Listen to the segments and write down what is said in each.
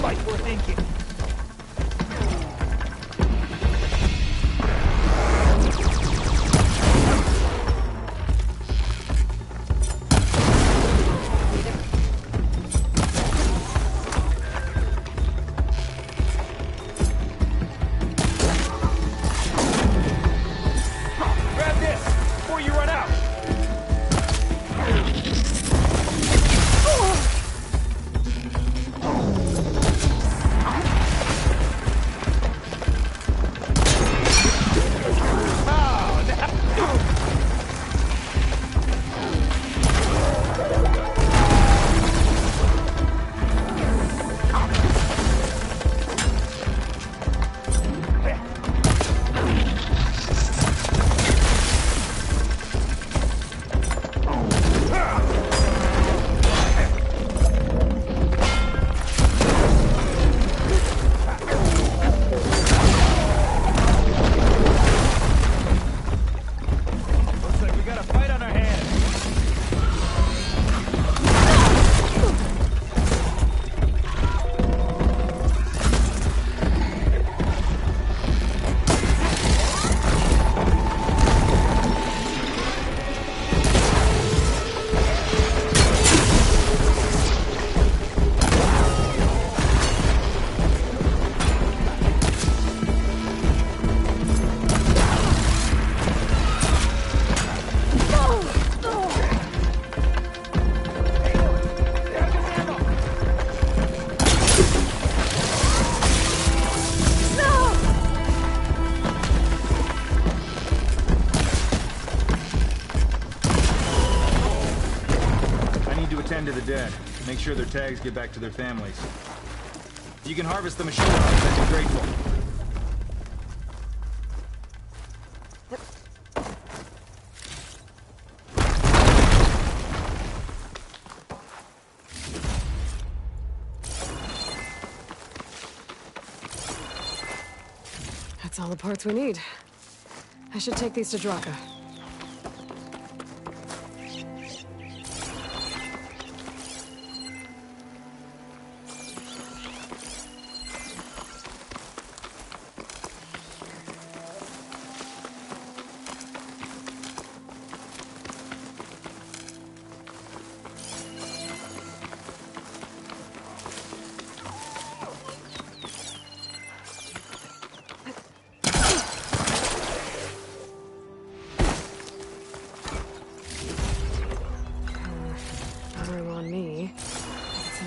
fight we're thinking. To the dead. Make sure their tags get back to their families. If you can harvest the machine guns, I'd be grateful. That's all the parts we need. I should take these to Draka.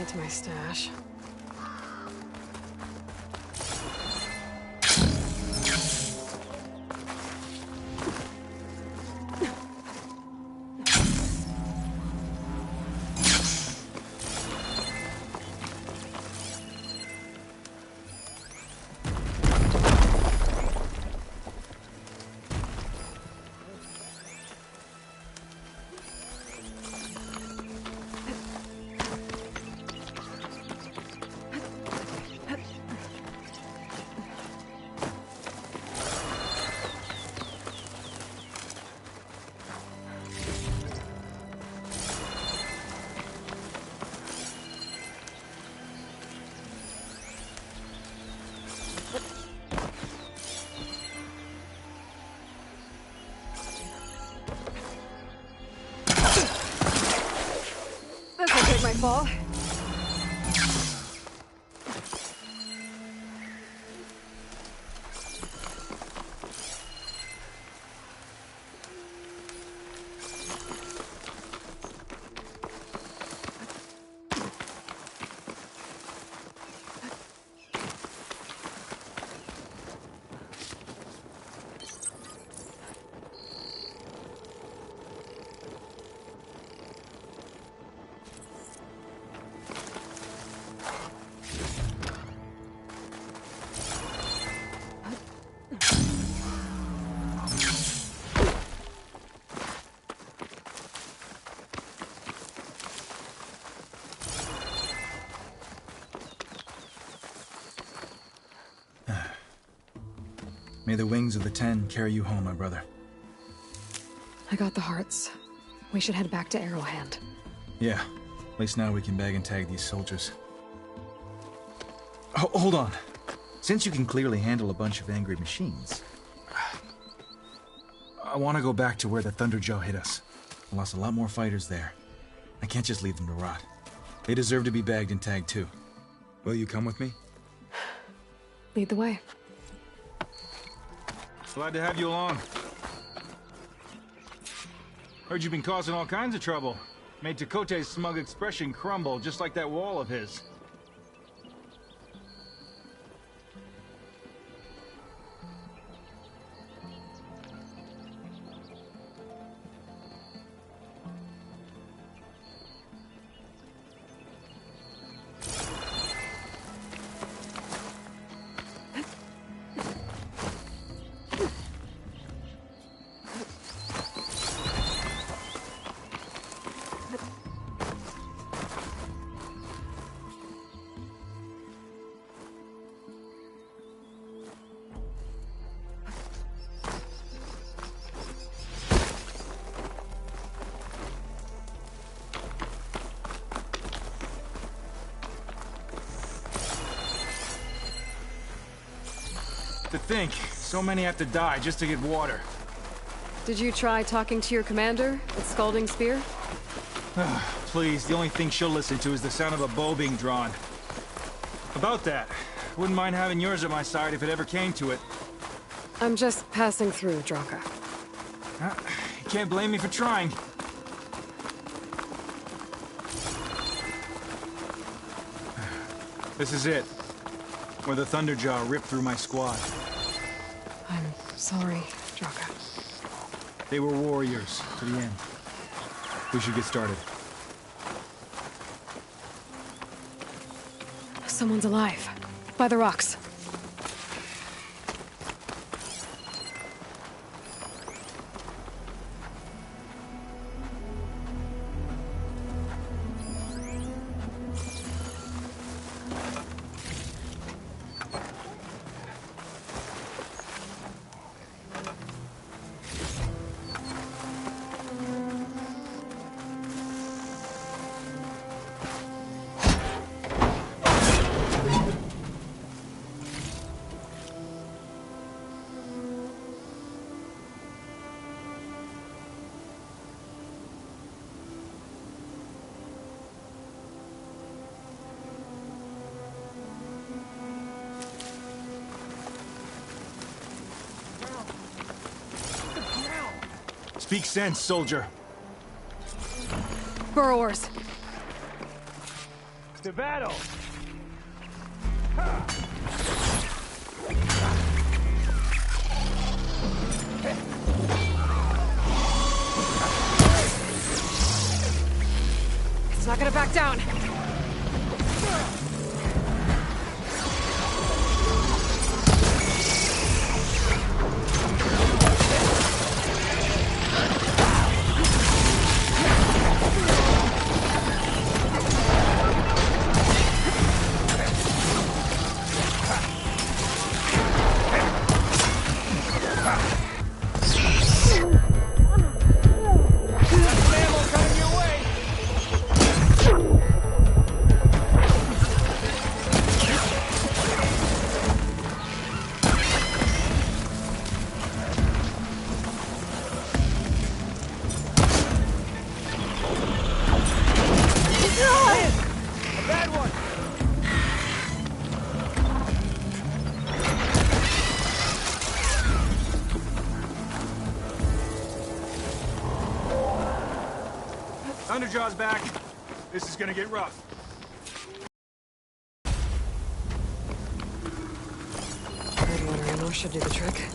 To my stash. This'll take my fall. May the wings of the 10 carry you home, my brother. I got the hearts. We should head back to Arrowhand. Yeah. At least now we can bag and tag these soldiers. Hold on. Since you can clearly handle a bunch of angry machines, I want to go back to where the Thunderjaw hit us. I lost a lot more fighters there. I can't just leave them to rot. They deserve to be bagged and tagged too. Will you come with me? Lead the way. Glad to have you along. Heard you've been causing all kinds of trouble. Made Takote's smug expression crumble, just like that wall of his. To think, so many have to die just to get water. Did you try talking to your commander at Scalding Spear? Please, the only thing she'll listen to is the sound of a bow being drawn. About that, wouldn't mind having yours at my side if it ever came to it. I'm just passing through, Draka. You can't blame me for trying. This is it. Where the Thunderjaw ripped through my squad. I'm sorry, Draka. They were warriors to the end. We should get started. Someone's alive. By the rocks. Speak sense, soldier. Burrowers. To battle! It's not gonna back down. Thunderjaw's back. This is gonna get rough. Red water ammo should do the trick.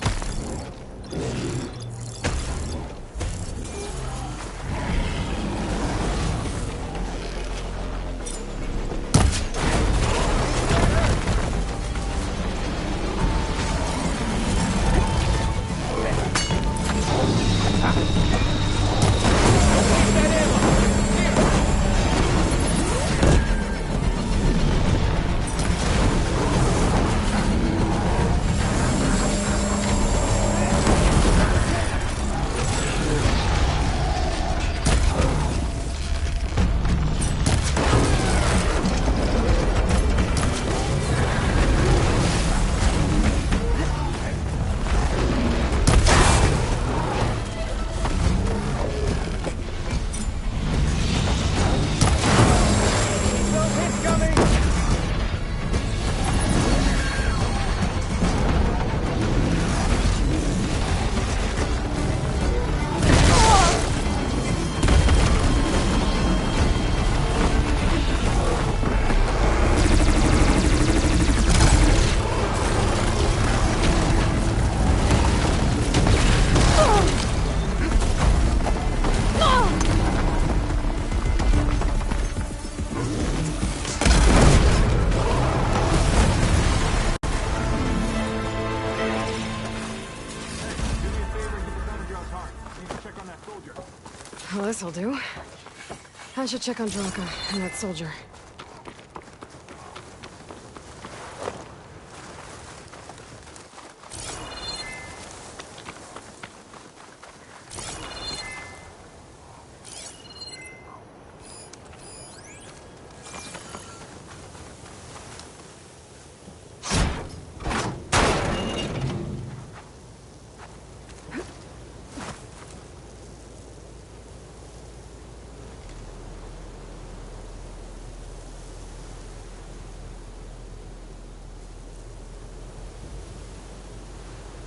Well, this'll do. I should check on Draka and that soldier.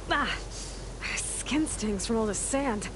Ah! Skin stings from all this sand.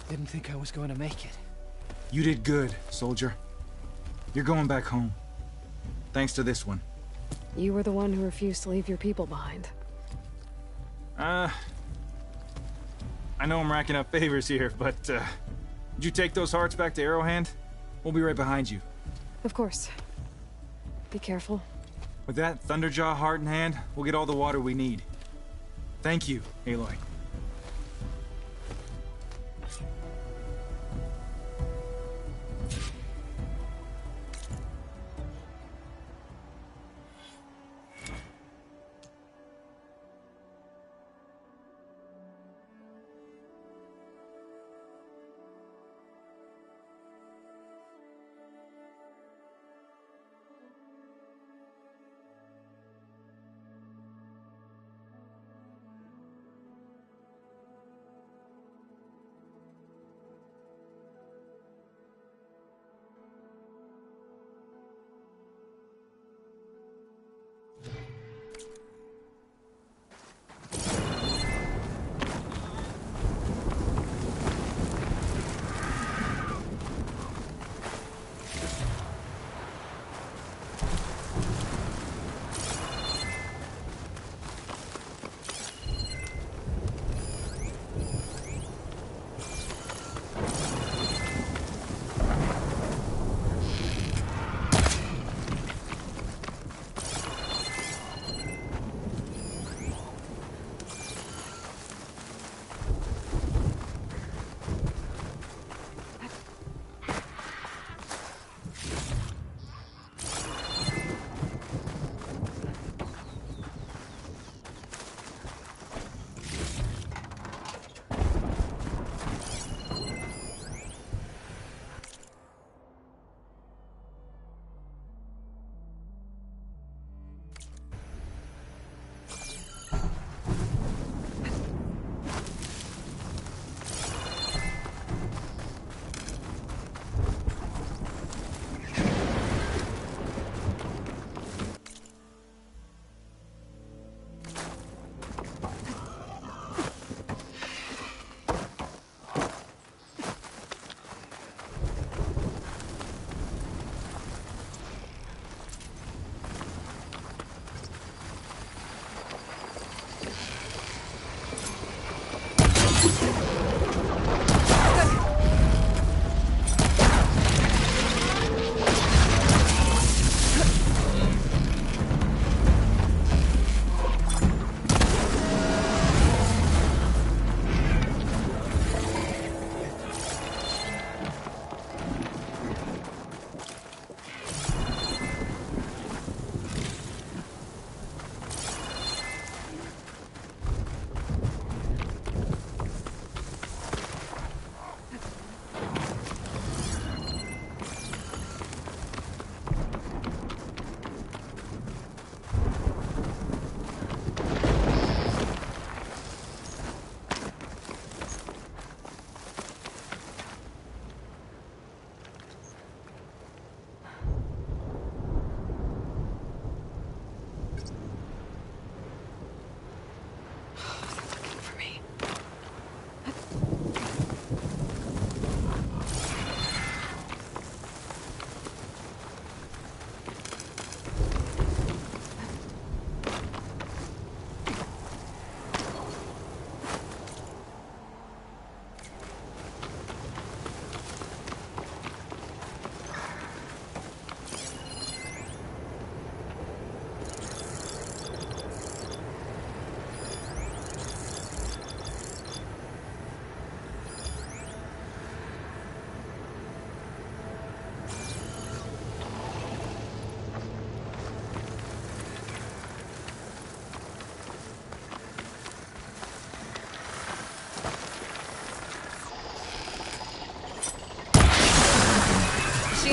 Didn't think I was going to make it. You did good, soldier. You're going back home. Thanks to this one. You were the one who refused to leave your people behind. I know I'm racking up favors here, but, did you take those hearts back to Arrowhand? We'll be right behind you. Of course. Be careful. With that Thunderjaw heart in hand, we'll get all the water we need. Thank you, Aloy.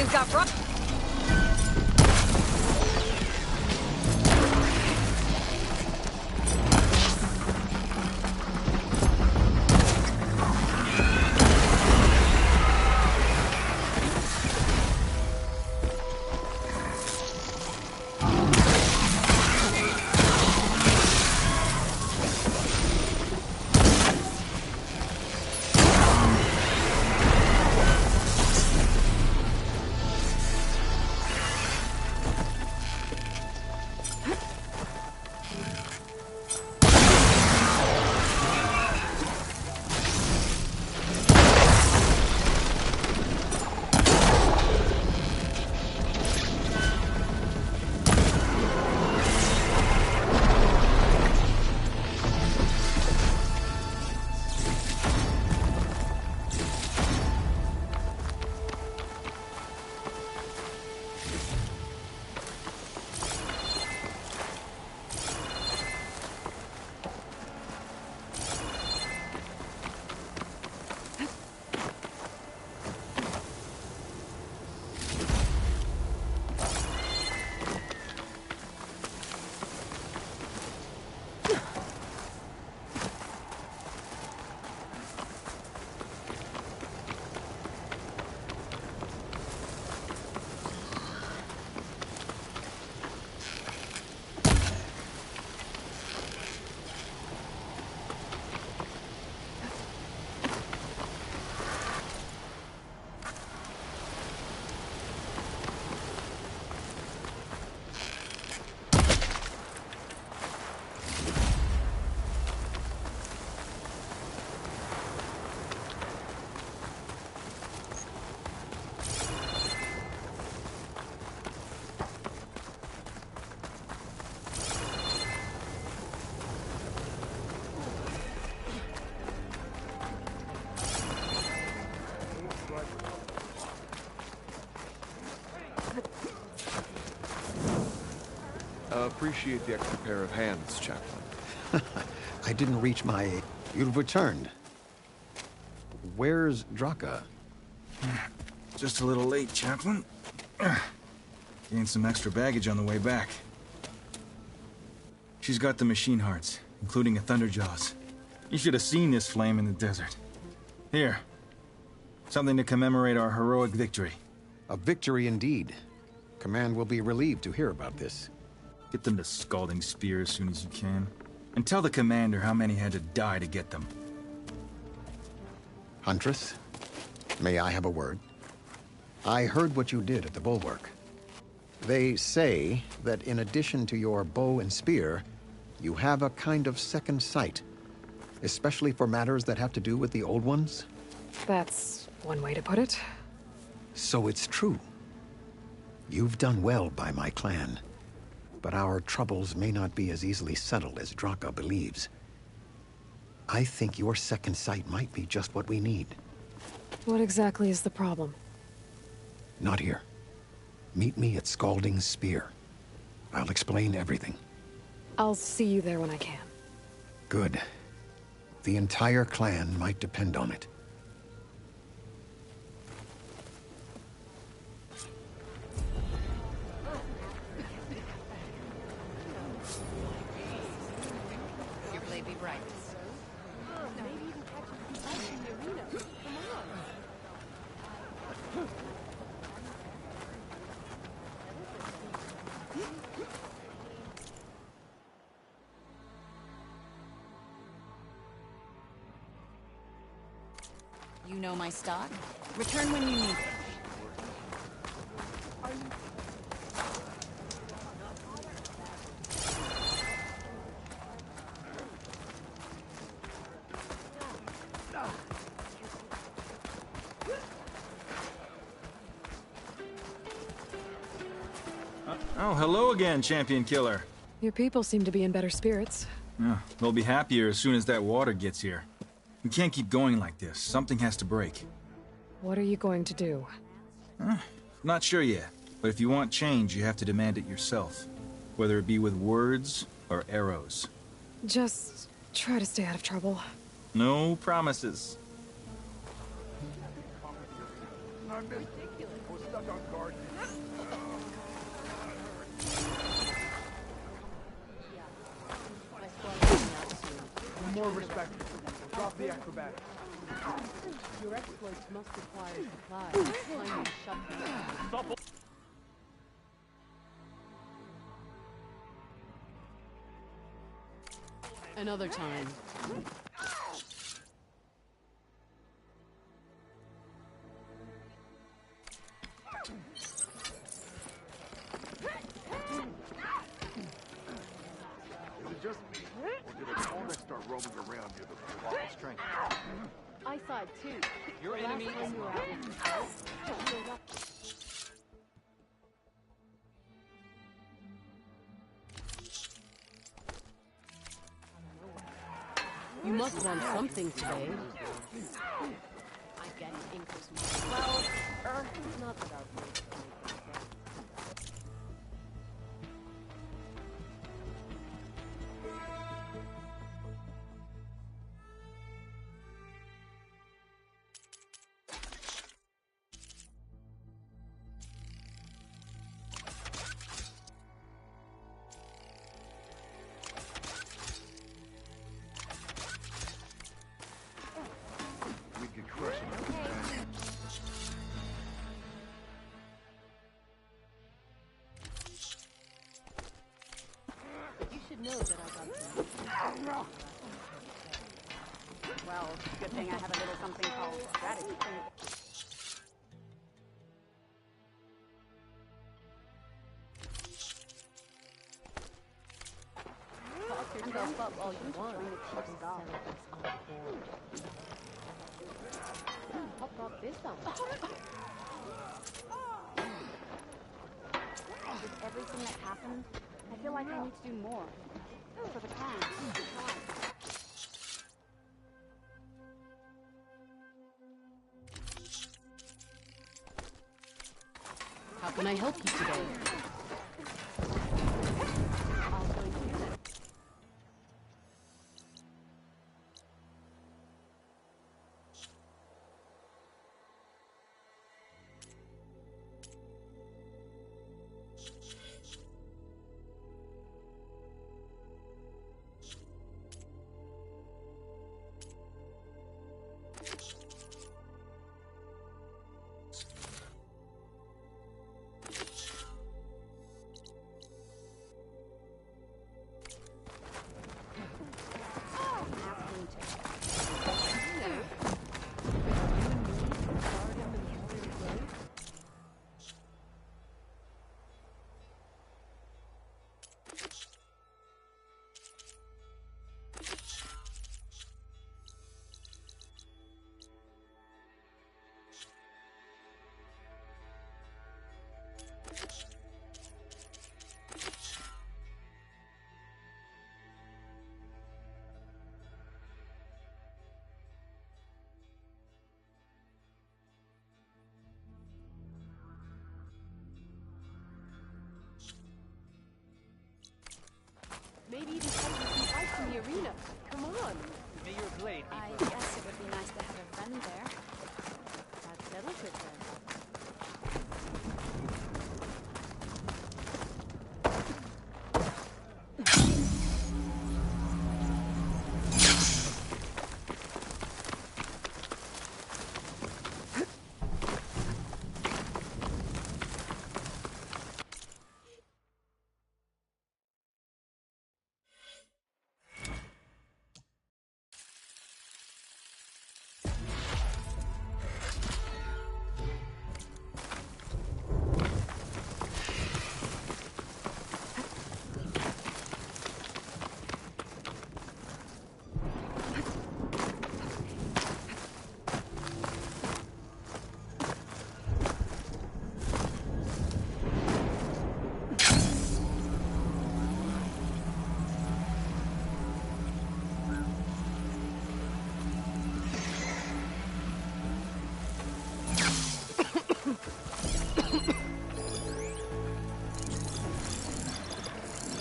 We've got rock. Appreciate the extra pair of hands, Chaplain. I didn't reach my... You've returned. Where's Draka? Just a little late, Chaplain. Gained some extra baggage on the way back. She's got the machine hearts, including a Thunderjaws. You should have seen this flame in the desert. Here. Something to commemorate our heroic victory. A victory indeed. Command will be relieved to hear about this. Get them to Scalding Spear as soon as you can. And tell the commander how many had to die to get them. Huntress, may I have a word? I heard what you did at the Bulwark. They say that in addition to your bow and spear, you have a kind of second sight, especially for matters that have to do with the old ones. That's one way to put it. So it's true. You've done well by my clan, but our troubles may not be as easily settled as Draka believes. I think your second sight might be just what we need. What exactly is the problem? Not here. Meet me at Scalding Spear. I'll explain everything. I'll see you there when I can. Good. The entire clan might depend on it. Your blade be bright. You know my stock. Return when you need it. Oh, hello again, Champion Killer. Your people seem to be in better spirits. Yeah, they'll be happier as soon as that water gets here. We can't keep going like this. Something has to break. What are you going to do? Not sure yet, but if you want change, you have to demand it yourself. Whether it be with words or arrows. Just try to stay out of trouble. No promises. I missed it. I was stuck on guard. More respect. Drop the acrobatics. Your exploits must require supplies. Time to shut down. Another time. Is it just me? Or did a opponent start roaming around near the bottom strength? I saw it too. Your enemy Last time is you were out with me, it showed up. You must want something today. I guess ink was more. Well, not without me. We could crush it. You should know that I got some. Well, good thing I have a little something called strategy. And go up all you want. How about this one? With everything that happened, I feel like I need to do more. For the clan. How can I help you today? I'll go and do that. Maybe even have some fights in the arena. Come on. May your blade be I broken. guess it would be nice to have a friend there. That settles it then.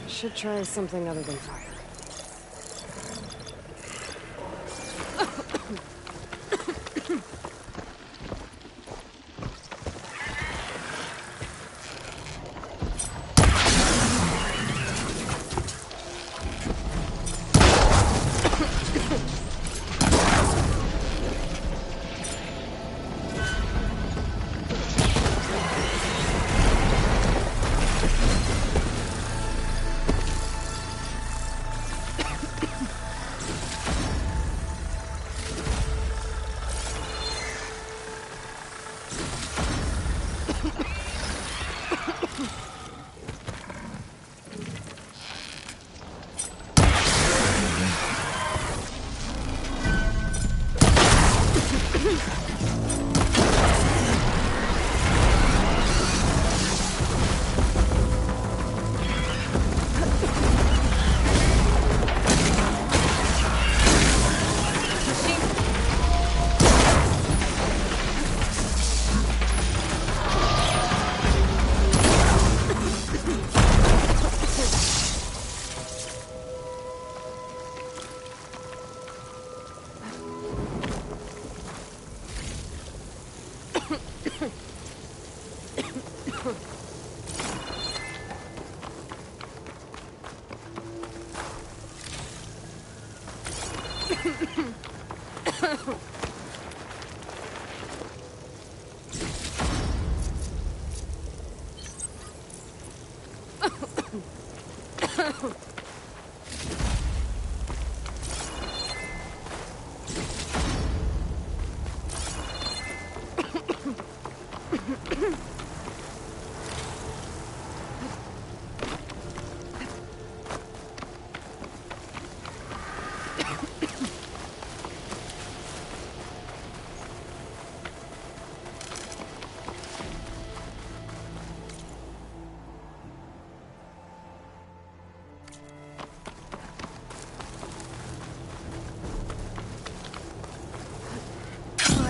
Should try something other than fire.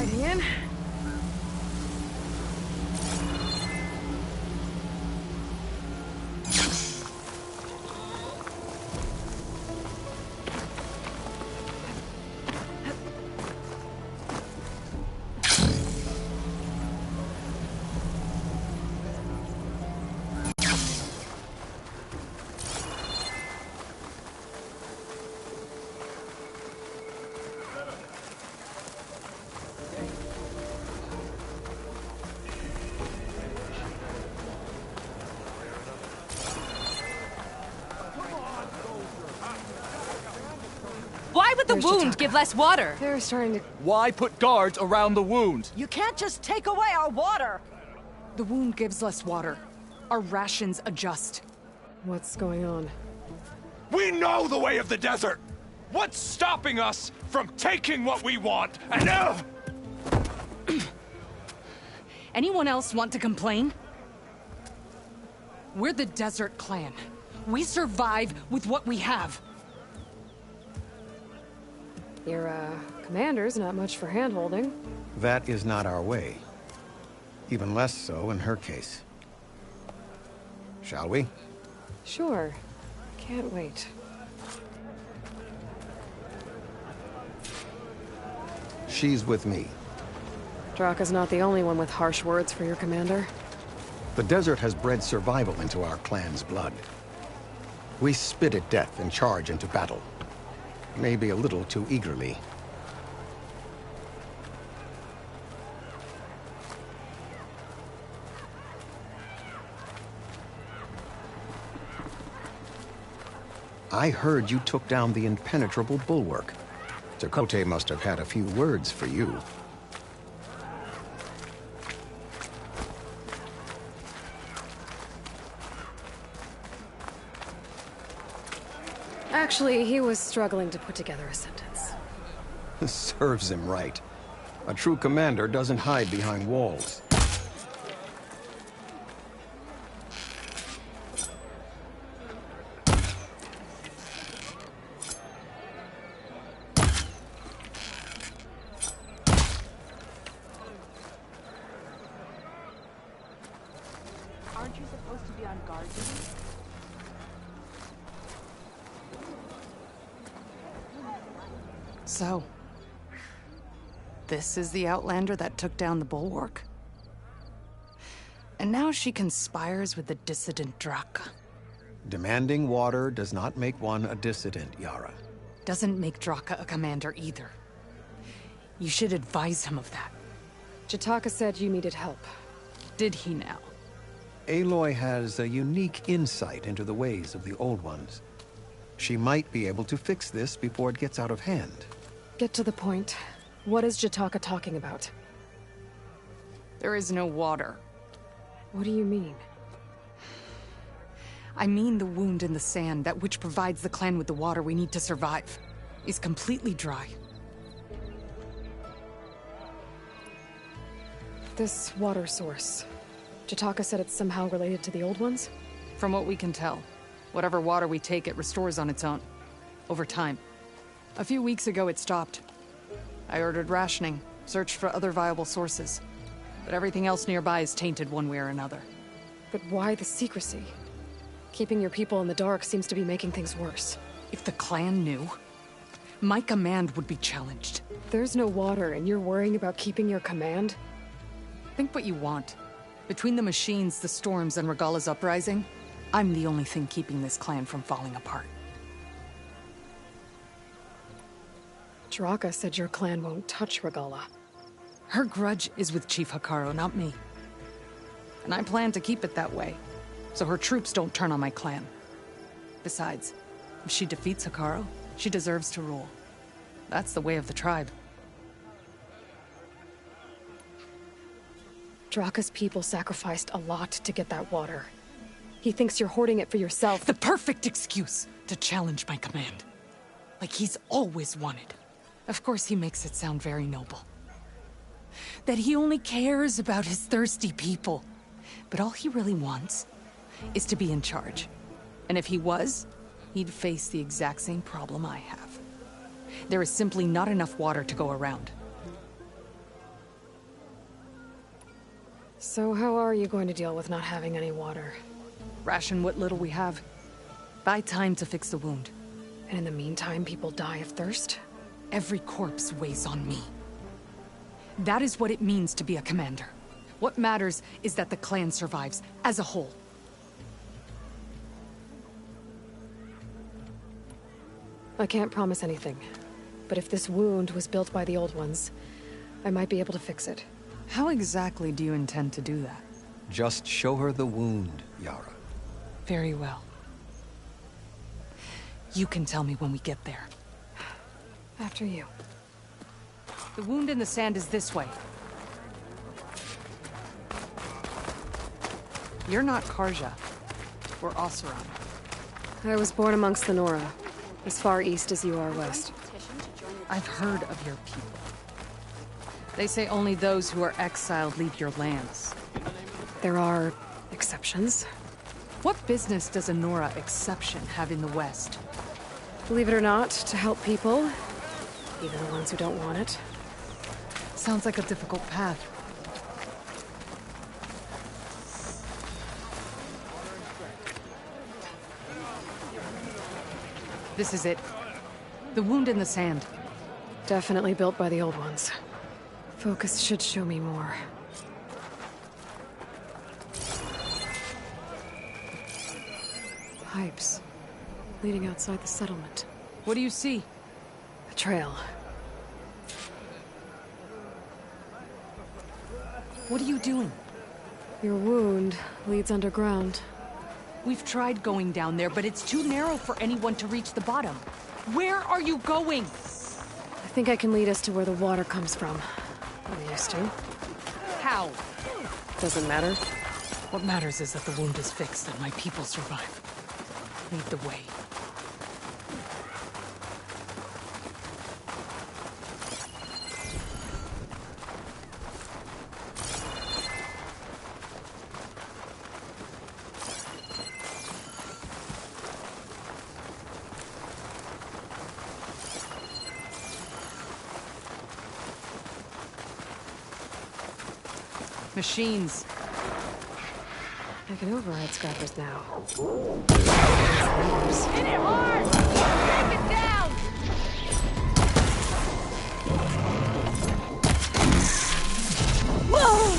In. Why would the There's wound Jataka. give less water? They're starting to... Why put guards around the wound? You can't just take away our water! The wound gives less water. Our rations adjust. What's going on? We know the way of the desert! What's stopping us from taking what we want and Anyone else want to complain? We're the Desert Clan. We survive with what we have. Your, commander's not much for hand-holding. That is not our way. Even less so in her case. Shall we? Sure. Can't wait. She's with me. Draka's not the only one with harsh words for your commander. The desert has bred survival into our clan's blood. We spit at death and charge into battle. Maybe a little too eagerly. I heard you took down the impenetrable bulwark. Chakotay must have had a few words for you. Actually, he was struggling to put together a sentence. Serves him right. A true commander doesn't hide behind walls. Aren't you supposed to be on guard duty? So, this is the Outlander that took down the bulwark? And now she conspires with the dissident Draka. Demanding water does not make one a dissident, Yara. Doesn't make Draka a commander either. You should advise him of that. Jataka said you needed help. Did he now? Aloy has a unique insight into the ways of the Old Ones. She might be able to fix this before it gets out of hand. Get to the point. What is Jataka talking about? There is no water. What do you mean? I mean the wound in the sand, that which provides the clan with the water we need to survive, is completely dry. This water source. Jataka said it's somehow related to the Old Ones? From what we can tell, whatever water we take, it restores on its own. Over time. A few weeks ago, it stopped. I ordered rationing, searched for other viable sources. But everything else nearby is tainted one way or another. But why the secrecy? Keeping your people in the dark seems to be making things worse. If the clan knew, my command would be challenged. There's no water and you're worrying about keeping your command? Think what you want. Between the machines, the storms, and Regalla's uprising, I'm the only thing keeping this clan from falling apart. Draka said your clan won't touch Regalla. Her grudge is with Chief Hikaru, not me. And I plan to keep it that way, so her troops don't turn on my clan. Besides, if she defeats Hikaru, she deserves to rule. That's the way of the tribe. Draka's people sacrificed a lot to get that water. He thinks you're hoarding it for yourself. The perfect excuse to challenge my command. Like he's always wanted. Of course he makes it sound very noble. That he only cares about his thirsty people. But all he really wants is to be in charge. And if he was, he'd face the exact same problem I have. There is simply not enough water to go around. So how are you going to deal with not having any water? Ration what little we have. Buy time to fix the wound. And in the meantime, people die of thirst? Every corpse weighs on me. That is what it means to be a commander. What matters is that the clan survives, as a whole. I can't promise anything. But if this wound was built by the old ones, I might be able to fix it. How exactly do you intend to do that? Just show her the wound, Yara. Very well. You can tell me when we get there. After you. The wound in the sand is this way. You're not Karja. We're Oseram. I was born amongst the Nora, as far east as you are west. I've heard of your people. They say only those who are exiled leave your lands. There are exceptions. What business does a Nora exception have in the West? Believe it or not, to help people, even the ones who don't want it. Sounds like a difficult path. This is it. The wound in the sand. Definitely built by the old ones. Focus should show me more. Pipes. Leading outside the settlement. What do you see? A trail. What are you doing? Your wound leads underground. We've tried going down there, but it's too narrow for anyone to reach the bottom. Where are you going? I think I can lead us to where the water comes from. I used to. How? Doesn't matter. What matters is that the wound is fixed and my people survive. Lead the way. Machines. I can override scrappers now. Hit it hard! Take it down! Whoa!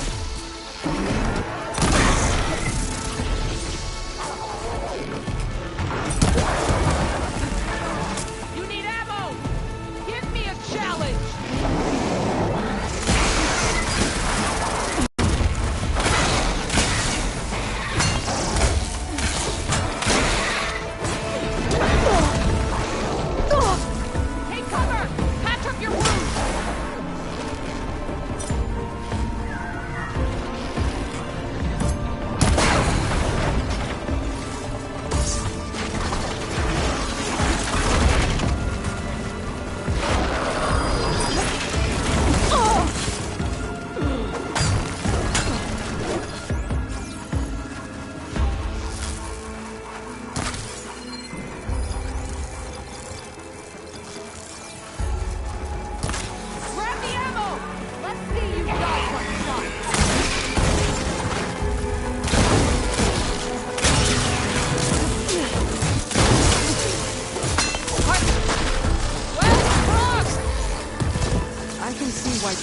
You need ammo! Give me a challenge!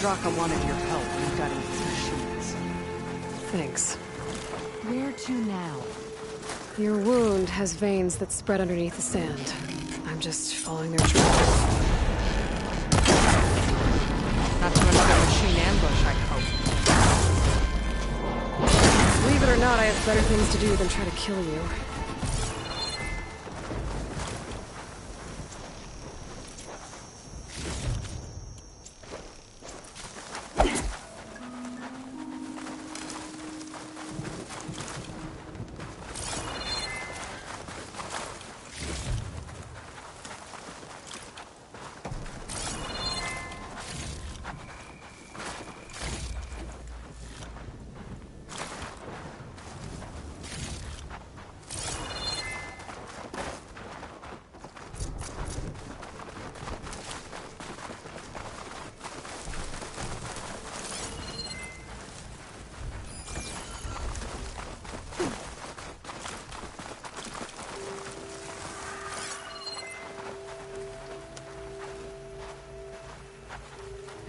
Draka wanted your help when he got into his machines. Thanks. Where to now? Your wound has veins that spread underneath the sand. I'm just following their trail. Not to another machine ambush, I hope. Believe it or not, I have better things to do than try to kill you.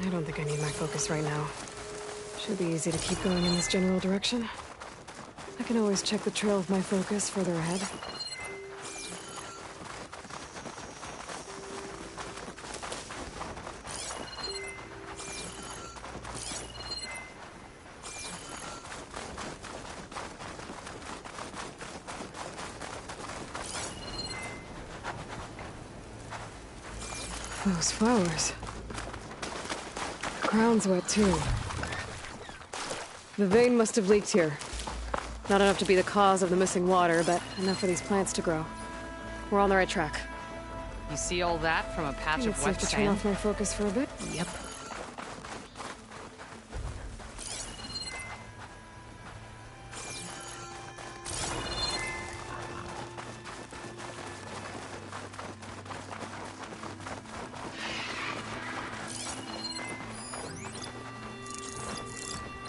I don't think I need my focus right now. Should be easy to keep going in this general direction. I can always check the trail of my focus further ahead. Those flowers. Ground's wet too. The vein must have leaked here. Not enough to be the cause of the missing water, but enough for these plants to grow. We're on the right track. You see all that from a patch Think of it's wet safe to turn sand? off my focus for a bit? Yep.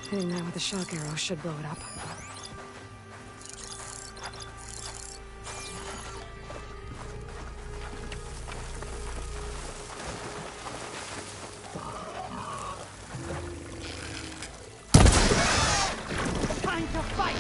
Hitting that with a shock arrow should blow it up. Time to fight!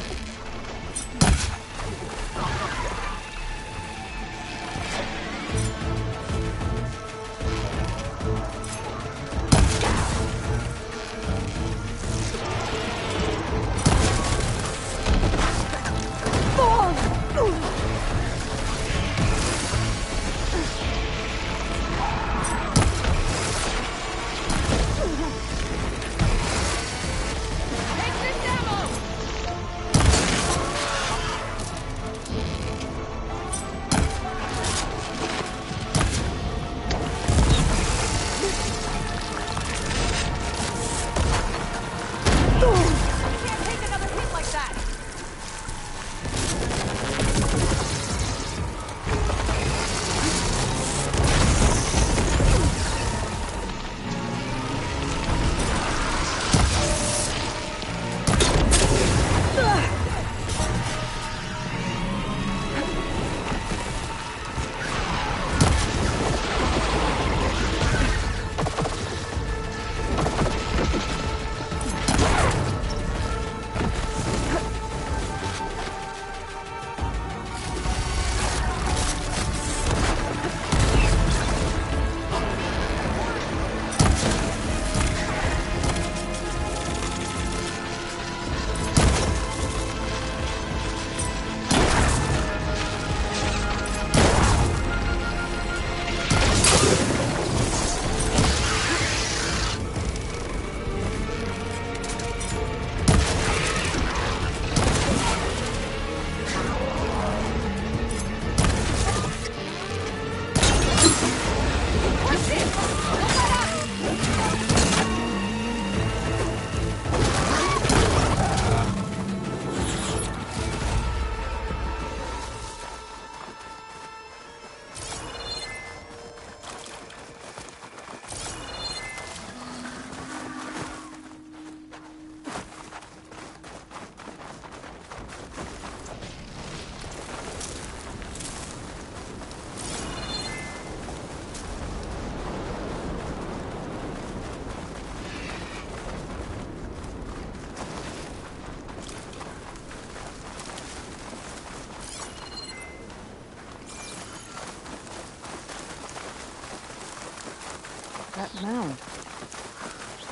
mound.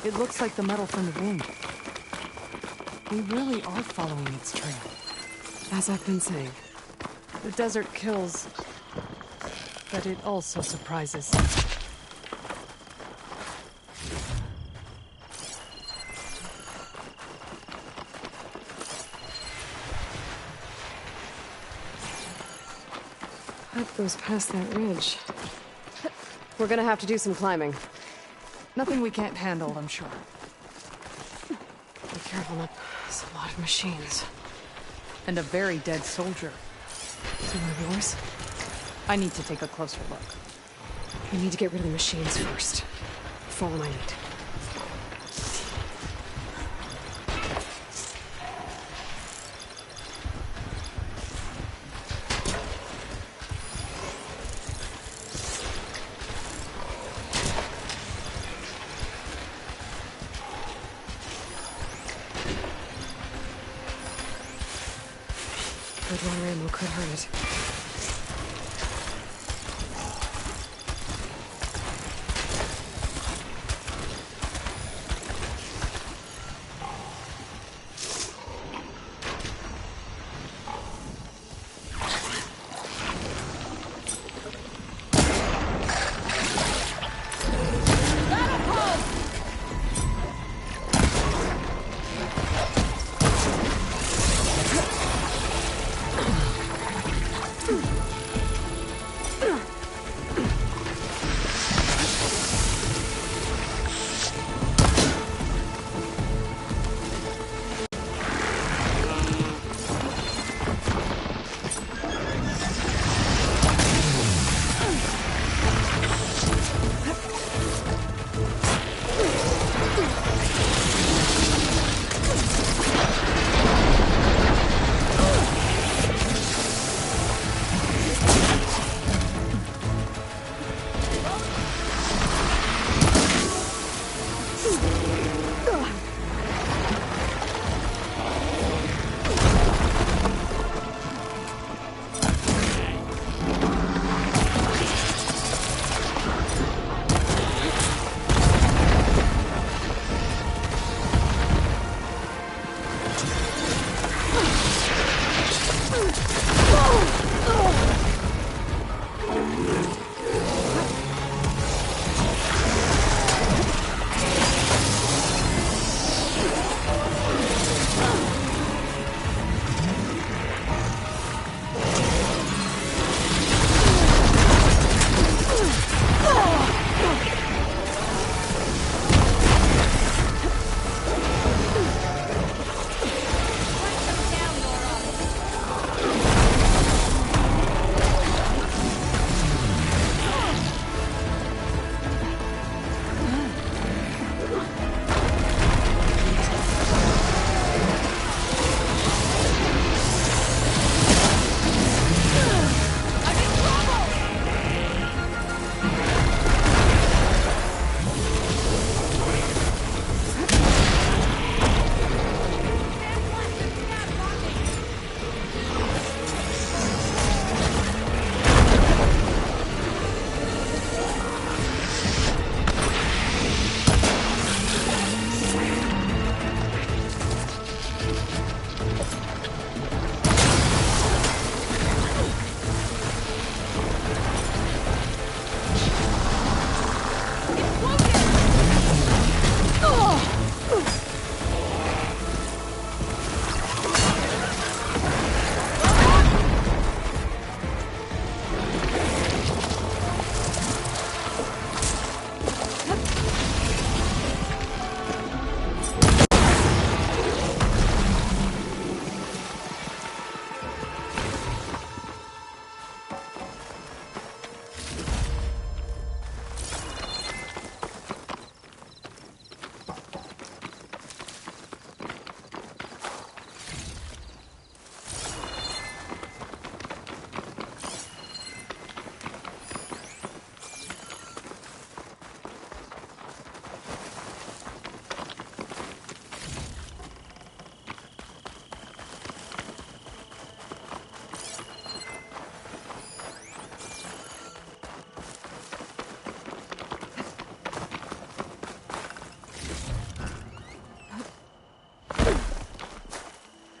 It looks like the metal from the wound. We really are following its trail. As I've been saying. The desert kills, but it also surprises. That goes past that ridge. We're gonna have to do some climbing. Nothing we can't handle, I'm sure. Be careful not... There's a lot of machines. And a very dead soldier. Is it one of yours? I need to take a closer look. We need to get rid of the machines first. Follow my lead. Good long ammo could hurt it.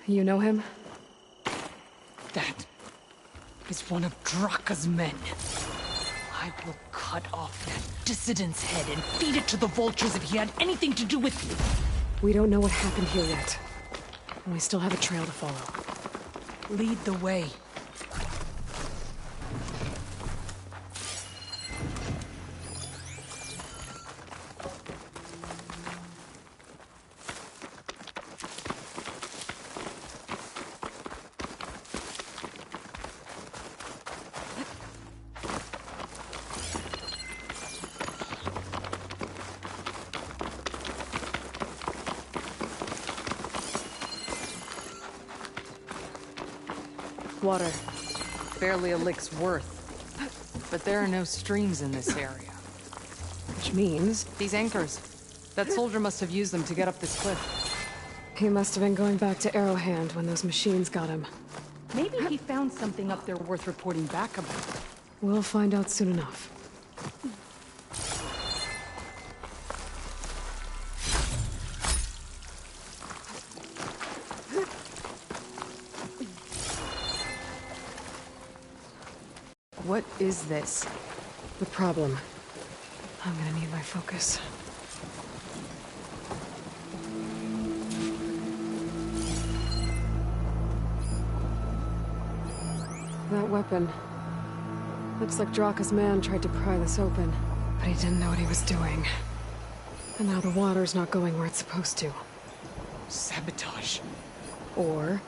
You know him? That is one of Draka's men. I will cut off that dissident's head and feed it to the vultures if he had anything to do with you. We don't know what happened here yet. And we still have a trail to follow. Lead the way. Water. Barely a lick's worth. But there are no streams in this area. Which means... These anchors. That soldier must have used them to get up this cliff. he must have been going back to Arrowhand when those machines got him. Maybe he found something up there worth reporting back about. We'll find out soon enough. What is this? The problem. I'm gonna need my focus. That weapon. Looks like Draka's man tried to pry this open, but he didn't know what he was doing. And now the water's not going where it's supposed to. Sabotage. Or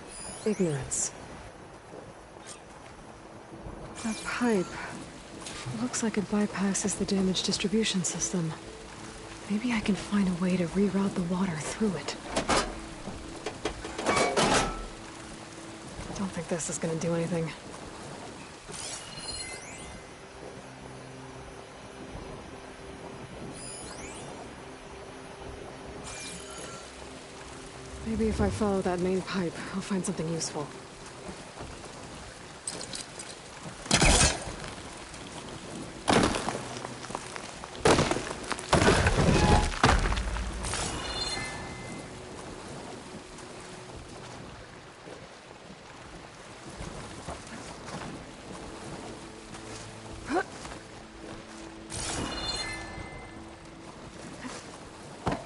ignorance. That pipe. Looks like it bypasses the damage distribution system. Maybe I can find a way to reroute the water through it. Don't think this is gonna do anything. Maybe if I follow that main pipe, I'll find something useful.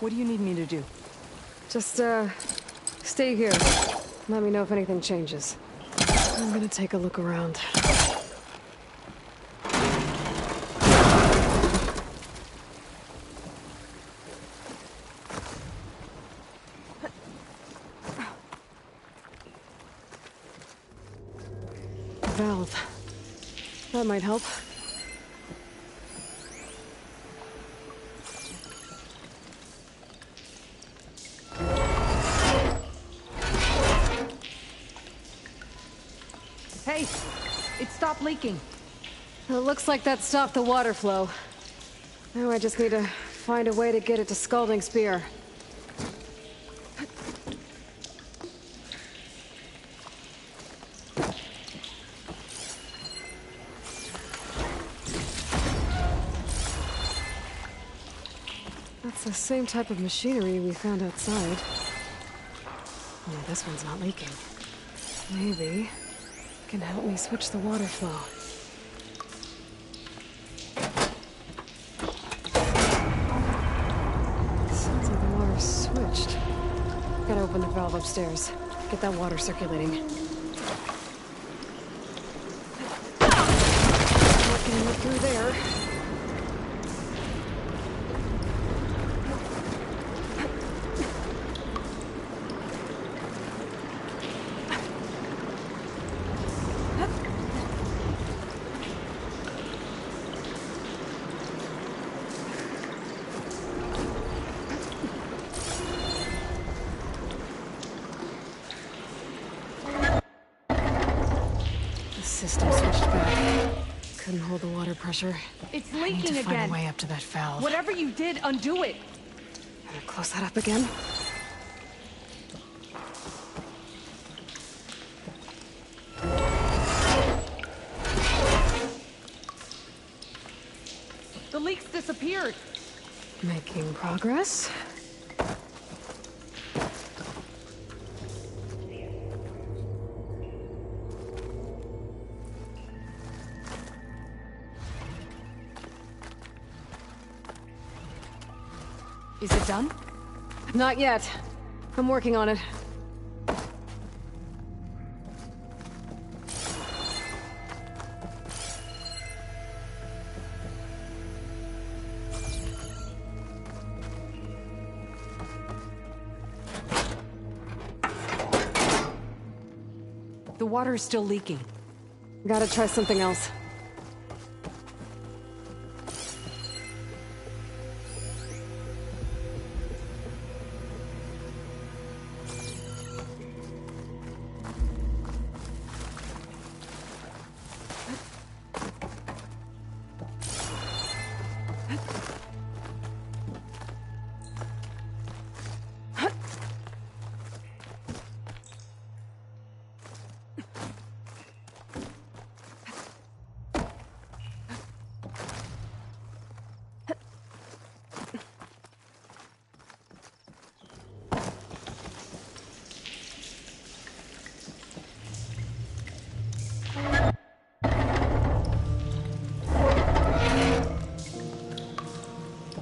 What do you need me to do? Just, stay here. Let me know if anything changes. I'm gonna take a look around. Valve. That might help. Hey, it stopped leaking. It looks like that stopped the water flow. Now I just need to find a way to get it to Scalding Spear. That's the same type of machinery we found outside. Only this one's not leaking. Maybe it can help me switch the water flow. Sounds like the water's switched. Gotta open the valve upstairs. Get that water circulating. Not getting it through there. System switched back. Couldn't hold the water pressure. It's I need leaking to find again. a way up to that valve. Whatever you did, undo it. Gonna close that up again. The leaks disappeared. Making progress. Is it done? Not yet. I'm working on it. The water is still leaking. Gotta try something else.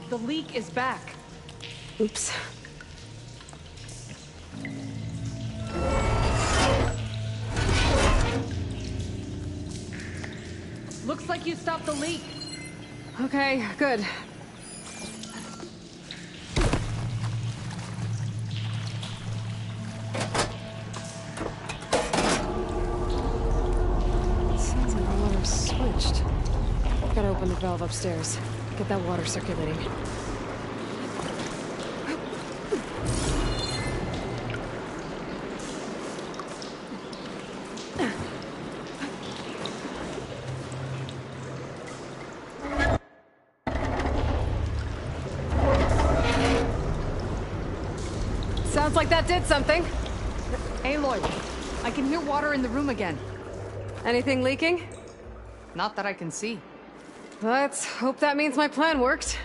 The leak is back. Oops. Looks like you stopped the leak. Okay, good. Sounds like the water's switched. Gotta open the valve upstairs. Get that water circulating. Sounds like that did something. Aloy, I can hear water in the room again. Anything leaking? Not that I can see. Let's hope that means my plan worked.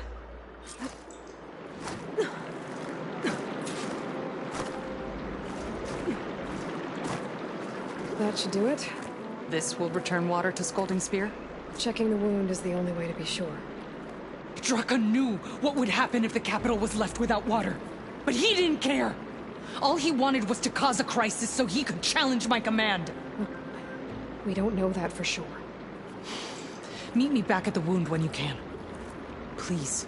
That should do it. This will return water to Scolding Spear? Checking the wound is the only way to be sure. Draka knew what would happen if the capital was left without water. But he didn't care! All he wanted was to cause a crisis so he could challenge my command. We don't know that for sure. Meet me back at the wound when you can. Please.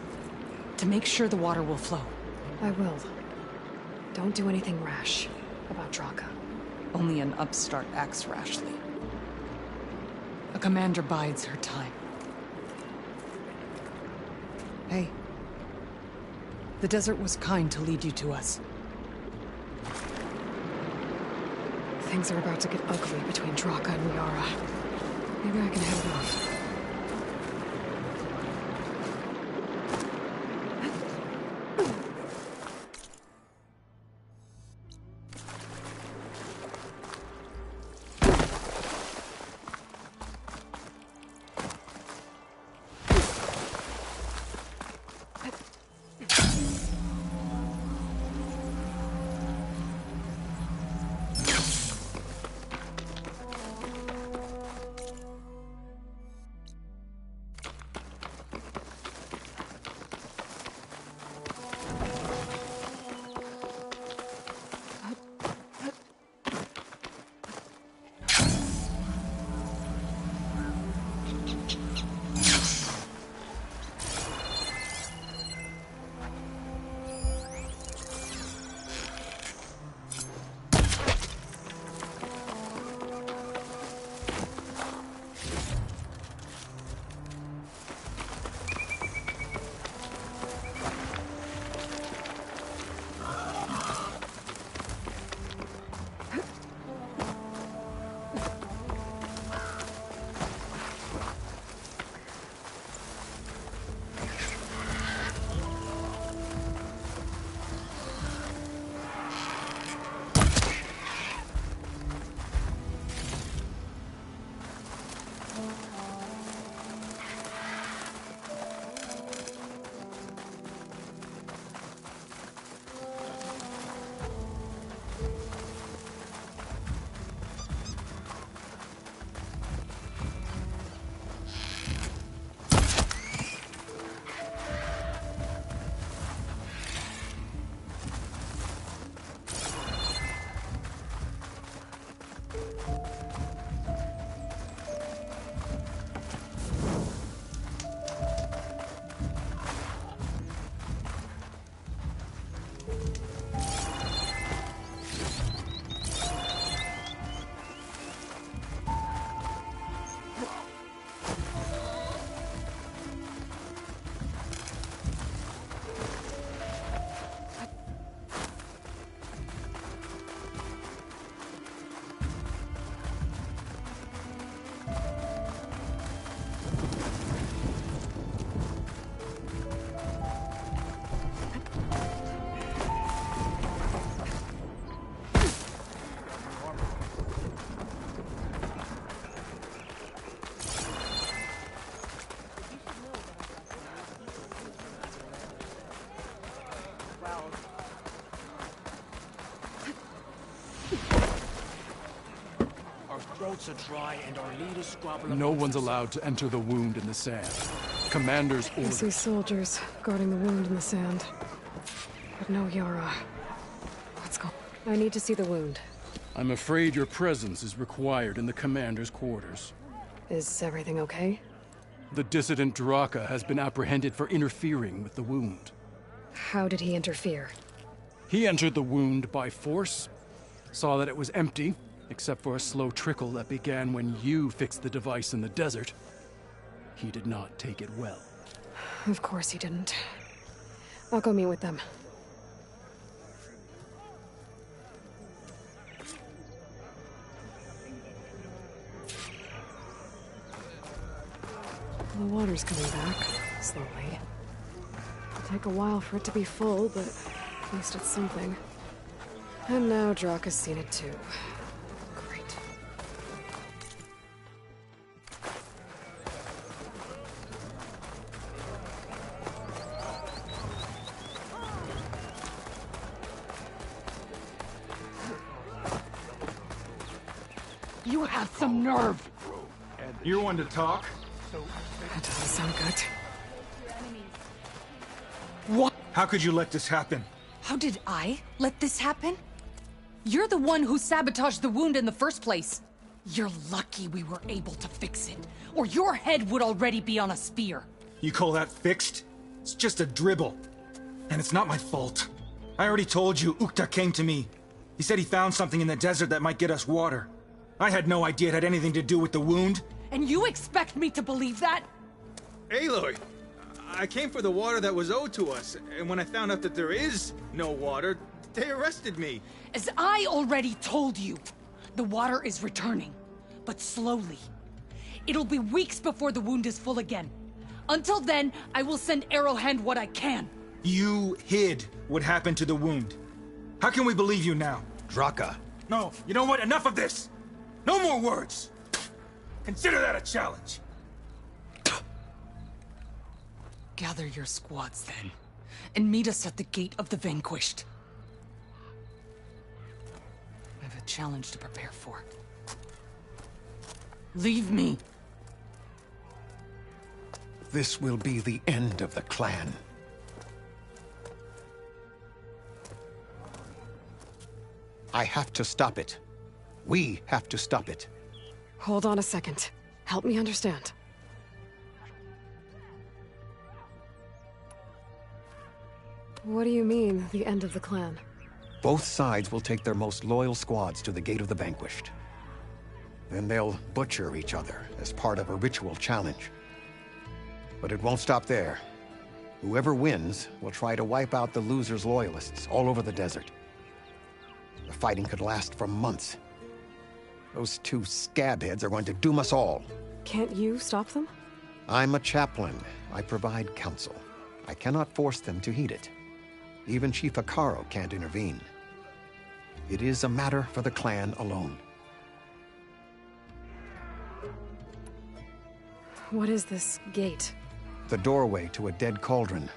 To make sure the water will flow. I will. Don't do anything rash about Draka. Only an upstart acts rashly. A commander bides her time. Hey. The desert was kind to lead you to us. Things are about to get ugly between Draka and Yara. Maybe I can head it off. throats are dry and our leaders squabble. No one's allowed to enter the wound in the sand. Commander's I order. see soldiers guarding the wound in the sand. But no Yara. What's going on? I need to see the wound. I'm afraid your presence is required in the commander's quarters. Is everything okay? The dissident Draka has been apprehended for interfering with the wound. How did he interfere? He entered the wound by force, saw that it was empty, except for a slow trickle that began when you fixed the device in the desert. He did not take it well. Of course he didn't. I'll go meet with them. The water's coming back, slowly. It'll take a while for it to be full, but at least it's something. And now Draka's seen it too. Great. You have some nerve! You're one to talk? That doesn't sound good. What? How could you let this happen? How did I let this happen? You're the one who sabotaged the wound in the first place. You're lucky we were able to fix it, or your head would already be on a spear. You call that fixed? It's just a dribble. And it's not my fault. I already told you, Ukta came to me. He said he found something in the desert that might get us water. I had no idea it had anything to do with the wound. And you expect me to believe that? Aloy, I came for the water that was owed to us, and when I found out that there is no water, they arrested me. As I already told you, the water is returning, but slowly. It'll be weeks before the wound is full again. Until then, I will send Arrowhand what I can. You hid what happened to the wound. How can we believe you now? Draka. No, you know what? Enough of this! No more words! Consider that a challenge. Gather your squads then, and meet us at the Gate of the Vanquished. I have a challenge to prepare for. Leave me. This will be the end of the clan. I have to stop it. We have to stop it. Hold on a second. Help me understand. What do you mean, the end of the clan? Both sides will take their most loyal squads to the Gate of the Vanquished. Then they'll butcher each other as part of a ritual challenge. But it won't stop there. Whoever wins will try to wipe out the loser's loyalists all over the desert. The fighting could last for months. Those two scabheads are going to doom us all. Can't you stop them? I'm a chaplain. I provide counsel. I cannot force them to heed it. Even Chief Akaro can't intervene. It is a matter for the clan alone. What is this gate? The doorway to a dead cauldron.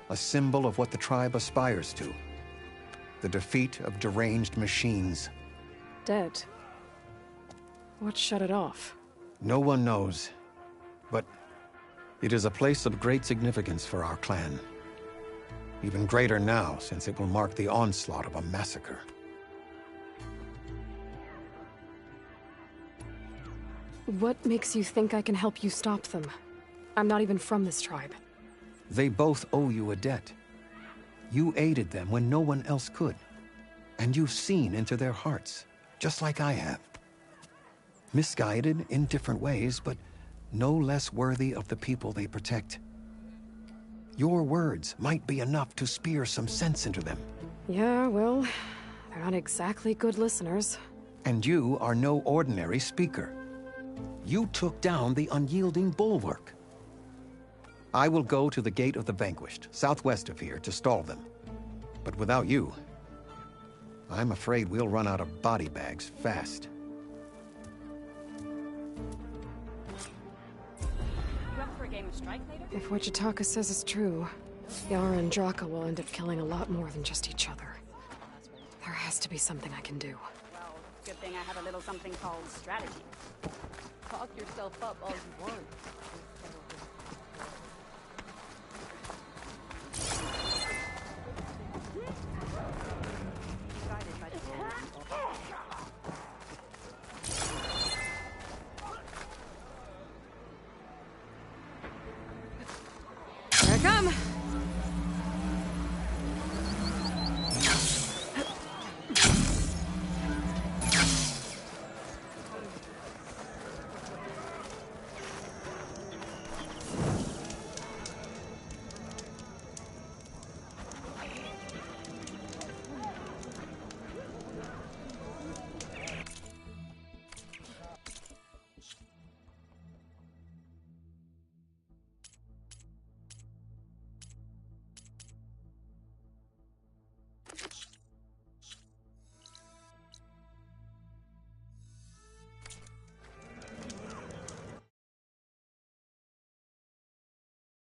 A symbol of what the tribe aspires to. The defeat of deranged machines. Dead. What shut it off? No one knows. But it is a place of great significance for our clan. Even greater now, since it will mark the onslaught of a massacre. What makes you think I can help you stop them? I'm not even from this tribe. They both owe you a debt. You aided them when no one else could. And you've seen into their hearts, just like I have. Misguided in different ways, but no less worthy of the people they protect. Your words might be enough to spear some sense into them. Yeah, well, they're not exactly good listeners. And you are no ordinary speaker. You took down the unyielding bulwark. I will go to the Gate of the Vanquished, southwest of here, to stall them. But without you, I'm afraid we'll run out of body bags fast. You up for a game of strike later? If what Jataka says is true, Yara and Draka will end up killing a lot more than just each other. There has to be something I can do. Good thing I have a little something called strategy. Talk yourself up all you want.